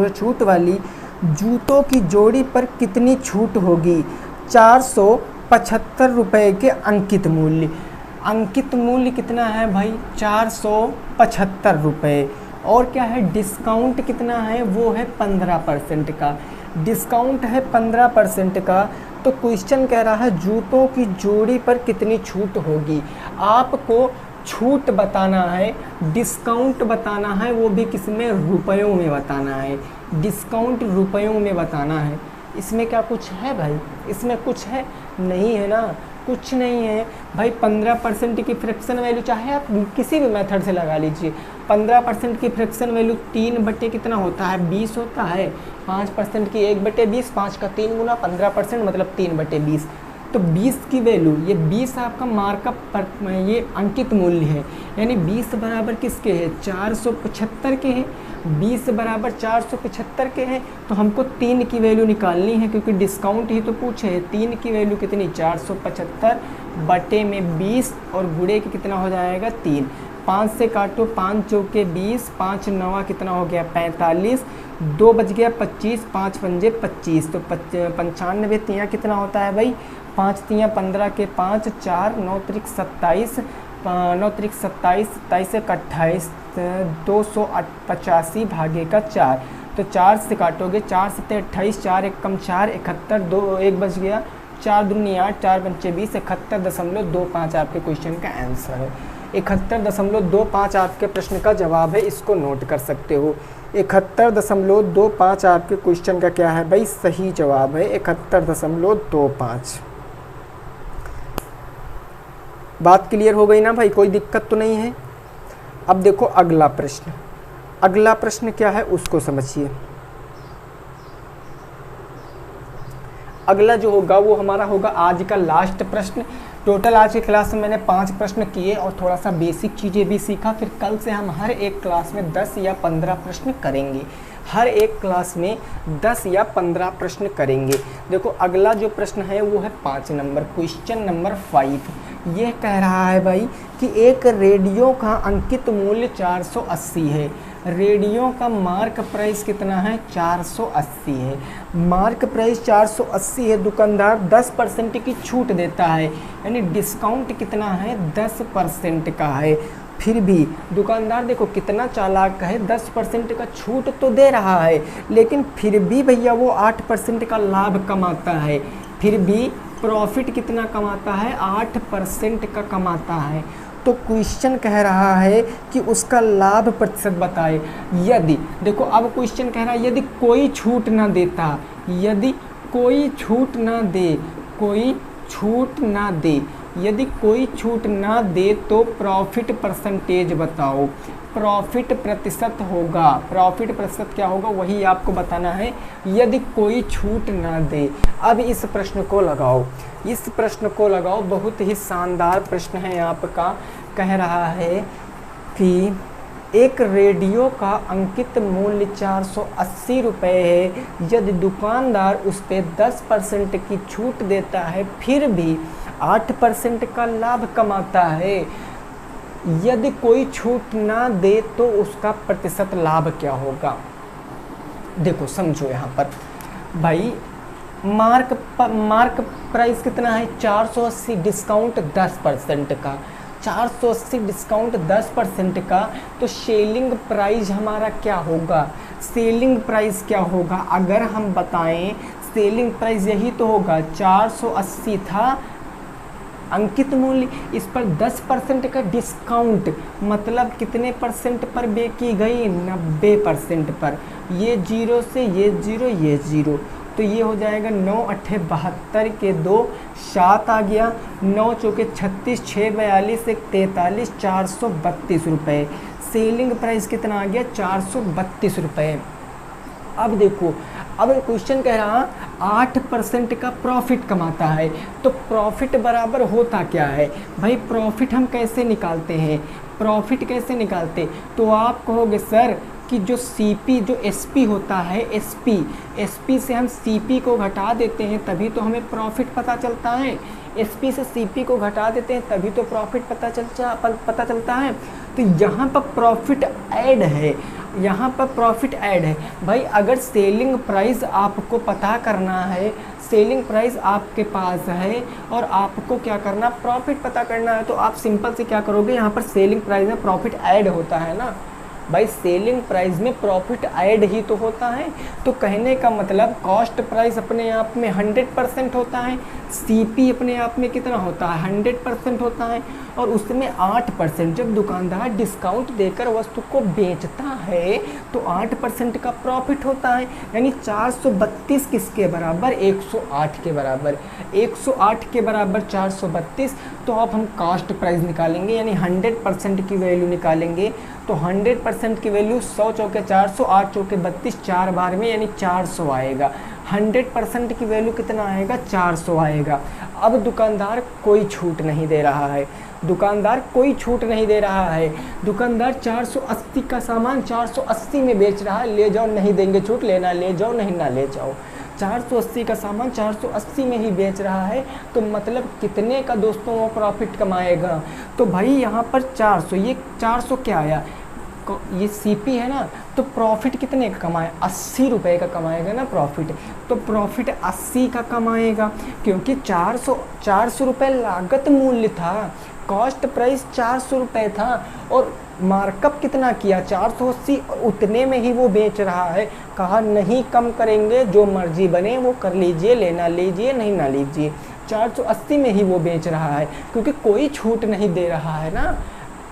S2: छूट वाली जूतों की जोड़ी पर कितनी छूट होगी। 475 रुपये के अंकित मूल्य, अंकित मूल्य कितना है भाई 475 रुपये, और क्या है डिस्काउंट कितना है, वो है 15% का, डिस्काउंट है 15% का। तो क्वेश्चन कह रहा है जूतों की जोड़ी पर कितनी छूट होगी। आपको छूट बताना है, डिस्काउंट बताना है, वो भी किसमें, रुपयों में बताना है, डिस्काउंट रुपयों में बताना है। इसमें क्या कुछ है भाई, इसमें कुछ है नहीं है ना, कुछ नहीं है भाई। 15% की फ्रैक्शन वैल्यू चाहे आप किसी भी मेथड से लगा लीजिए, 15% की फ्रैक्शन वैल्यू 3 बटे कितना होता है 20 होता है, 5% की 1 बटे 20, 5 का 3 गुना 15% मतलब 3 बटे 20। तो 20 की वैल्यू, ये 20 आपका मार्कअप पर ये अंकित मूल्य है, यानी 20 बराबर किसके है 475 के हैं, 20 बराबर 475 के हैं। तो हमको 3 की वैल्यू निकालनी है, क्योंकि डिस्काउंट ही तो पूछे है। 3 की वैल्यू कितनी 475 बटे में 20 और गुणे के कितना हो जाएगा 3, 5 से काटो, 5 चौके 20, 5 नवा कितना हो गया 45, 2 बच गया 25, 5 पंजे 25, तो 95 तिया कितना होता है भाई 5 तिया 15 के 5, 4 9 त्रिक 27, 9 त्रिक 27, 27 से 28, 285 भागे का 4, तो 4 से काटोगे, 4 से 28, 4 एक कम 4, 71, 2 1 बच गया, 4 दूनी 8, 4 पंचे 20, 71.25 आपके क्वेश्चन का आंसर है। 71.25 आपके प्रश्न का जवाब है, इसको नोट कर सकते हो। 71.25 आपके क्वेश्चन का क्या है भाई सही जवाब है, 71.25। बात क्लियर हो गई ना भाई, कोई दिक्कत तो नहीं है। अब देखो अगला प्रश्न, अगला प्रश्न क्या है उसको समझिए। अगला जो होगा वो हमारा होगा आज का लास्ट प्रश्न। टोटल आज की क्लास में मैंने 5 प्रश्न किए और थोड़ा सा बेसिक चीज़ें भी सीखा। फिर कल से हम हर एक क्लास में 10 या 15 प्रश्न करेंगे, हर एक क्लास में 10 या 15 प्रश्न करेंगे। देखो अगला जो प्रश्न है वो है 5 नंबर, क्वेश्चन नंबर 5। ये कह रहा है भाई कि एक रेडियो का अंकित मूल्य 480 है, रेडियो का मार्क प्राइस कितना है 480 है, मार्क प्राइस 480 है, दुकानदार 10% की छूट देता है, यानी डिस्काउंट कितना है 10% का है। फिर भी दुकानदार देखो कितना चालाक है, 10% का छूट तो दे रहा है, लेकिन फिर भी भैया वो 8% का लाभ कमाता है, फिर भी प्रॉफिट कितना कमाता है 8% का कमाता है। तो क्वेश्चन कह रहा है कि उसका लाभ प्रतिशत बताए। यदि देखो अब क्वेश्चन कह रहा है यदि कोई छूट ना देता, यदि कोई छूट ना दे, कोई छूट ना दे, यदि कोई छूट ना दे तो प्रॉफिट परसेंटेज बताओ। प्रॉफिट प्रतिशत होगा, प्रॉफिट प्रतिशत क्या होगा वही आपको बताना है, यदि कोई छूट ना दे। अब इस प्रश्न को लगाओ, इस प्रश्न को लगाओ, बहुत ही शानदार प्रश्न है आपका। कह रहा है कि एक रेडियो का अंकित मूल्य 480 रुपये है, यदि दुकानदार उस पर 10% की छूट देता है फिर भी 8% का लाभ कमाता है। यदि कोई छूट ना दे तो उसका प्रतिशत लाभ क्या होगा। देखो समझो यहाँ पर भाई मार्क प्राइस कितना है 480, डिस्काउंट 10% का, 480 डिस्काउंट 10% का। तो सेलिंग प्राइस हमारा क्या होगा, सेलिंग प्राइस क्या होगा अगर हम बताएं, सेलिंग प्राइस यही तो होगा 480 था अंकित मूल्य, इस पर 10% का डिस्काउंट, मतलब कितने परसेंट पर बेची गई, 90% पर। ये जीरो से ये जीरो, ये जीरो, तो ये हो जाएगा 9 8 72 के 2 7 आ गया, 9 चौके 36, 6 42 1 43, 432 रुपये। सेलिंग प्राइस कितना आ गया 432 रुपये। अब देखो, अब क्वेश्चन कह रहा 8% का प्रॉफिट कमाता है, तो प्रॉफिट बराबर होता क्या है भाई, प्रॉफिट हम कैसे निकालते हैं, प्रॉफिट कैसे निकालते, तो आप कहोगे सर कि जो सीपी जो एसपी होता है, एसपी से हम सीपी को घटा देते हैं तभी तो हमें प्रॉफिट पता चलता है, एसपी से सीपी को घटा देते हैं तभी तो प्रॉफिट पता चलता है। तो यहाँ पर प्रॉफिट ऐड है, यहाँ पर प्रॉफिट ऐड है भाई। अगर सेलिंग प्राइस आपको पता करना है, सेलिंग प्राइस आपके पास है और आपको क्या करना, प्रॉफिट पता करना है, तो आप सिंपल से क्या करोगे, यहाँ पर सेलिंग प्राइस में प्रॉफिट ऐड होता है ना भाई, सेलिंग प्राइस में प्रॉफिट ऐड ही तो होता है। तो कहने का मतलब कॉस्ट प्राइस अपने आप में 100% होता है, सीपी अपने आप में कितना होता है 100% होता है, और उसमें 8% जब दुकानदार डिस्काउंट देकर वस्तु को बेचता है तो 8% का प्रॉफिट होता है। यानी 432 किसके बराबर, 108 के बराबर, 108 के बराबर 432। तो अब हम कॉस्ट प्राइस निकालेंगे, यानी 100% की वैल्यू निकालेंगे। तो 100% की वैल्यू 100 चौके 400, 8 चौके 32, 4 बार में यानी 400 आएगा। 100% की वैल्यू कितना आएगा, 400 आएगा। अब दुकानदार कोई छूट नहीं दे रहा है, दुकानदार कोई छूट नहीं दे रहा है, दुकानदार 480 का सामान 480 में बेच रहा है, ले जाओ नहीं देंगे छूट, लेना ले जाओ नहीं ना ले जाओ। 480 का सामान 480 में ही बेच रहा है, तो मतलब कितने का दोस्तों वो प्रॉफिट कमाएगा। तो भाई यहाँ पर 400, ये 400 क्या आया, ये सीपी है ना, तो प्रॉफिट कितने का कमाए, 80 रुपये का कमाएगा ना प्रॉफिट। तो प्रॉफिट 80 का कमाएगा, क्योंकि 400 रुपये लागत मूल्य था, कॉस्ट प्राइस 400 रुपये था, और मार्कअप कितना किया 480, उतने में ही वो बेच रहा है। कहा नहीं कम करेंगे, जो मर्जी बने वो कर लीजिए, लेना लीजिए नहीं ना लीजिए, 480 में ही वो बेच रहा है, क्योंकि कोई छूट नहीं दे रहा है ना,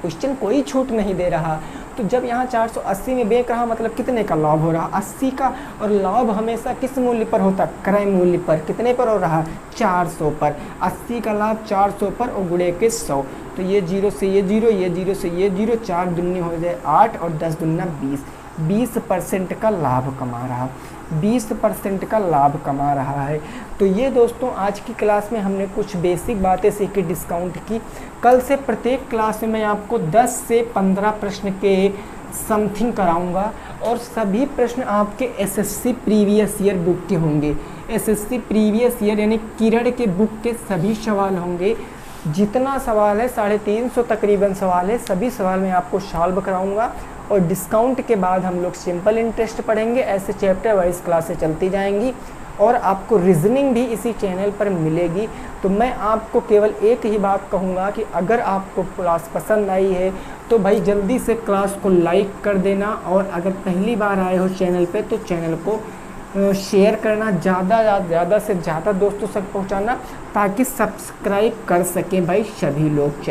S2: क्वेश्चन कोई छूट नहीं दे रहा। तो जब यहाँ 480 में बेच रहा, मतलब कितने का लाभ हो रहा, 80 का। और लाभ हमेशा किस मूल्य पर होता, क्रय मूल्य पर। कितने पर हो रहा, 400 पर। 80 का लाभ 400 पर और गुणे के 100। तो ये जीरो से ये जीरो, ये जीरो से ये जीरो, 4 दूनी हो जाए 8 और 10 दूना 20। 20% का लाभ कमा रहा, 20% का लाभ कमा रहा है। तो ये दोस्तों आज की क्लास में हमने कुछ बेसिक बातें सीखी डिस्काउंट की। कल से प्रत्येक क्लास में मैं आपको 10 से 15 प्रश्न के समथिंग कराऊंगा, और सभी प्रश्न आपके एसएससी प्रीवियस ईयर बुक के होंगे। एसएससी प्रीवियस ईयर यानी किरण के बुक के सभी सवाल होंगे। जितना सवाल है 350 तकरीबन सवाल है, सभी सवाल मैं आपको सॉल्व कराऊंगा। और डिस्काउंट के बाद हम लोग सिंपल इंटरेस्ट पढ़ेंगे। ऐसे चैप्टर वाइज क्लासें चलती जाएंगी, और आपको रीजनिंग भी इसी चैनल पर मिलेगी। तो मैं आपको केवल एक ही बात कहूँगा कि अगर आपको क्लास पसंद आई है तो भाई जल्दी से क्लास को लाइक कर देना, और अगर पहली बार आए हो चैनल पे तो चैनल को शेयर करना, ज़्यादा से ज़्यादा दोस्तों तक पहुँचाना, ताकि सब्सक्राइब कर सकें भाई सभी लोग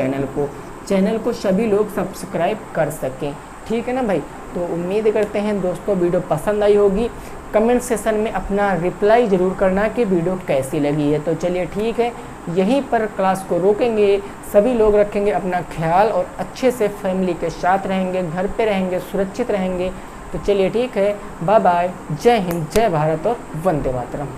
S2: चैनल को सभी लोग सब्सक्राइब कर सकें। ठीक है ना भाई। तो उम्मीद करते हैं दोस्तों वीडियो पसंद आई होगी। कमेंट सेशन में अपना रिप्लाई ज़रूर करना कि वीडियो कैसी लगी है। तो चलिए ठीक है, यहीं पर क्लास को रोकेंगे। सभी लोग रखेंगे अपना ख्याल और अच्छे से फैमिली के साथ रहेंगे, घर पे रहेंगे, सुरक्षित रहेंगे। तो चलिए ठीक है, बाय बाय, जय हिंद, जय भारत और वंदे मातरम।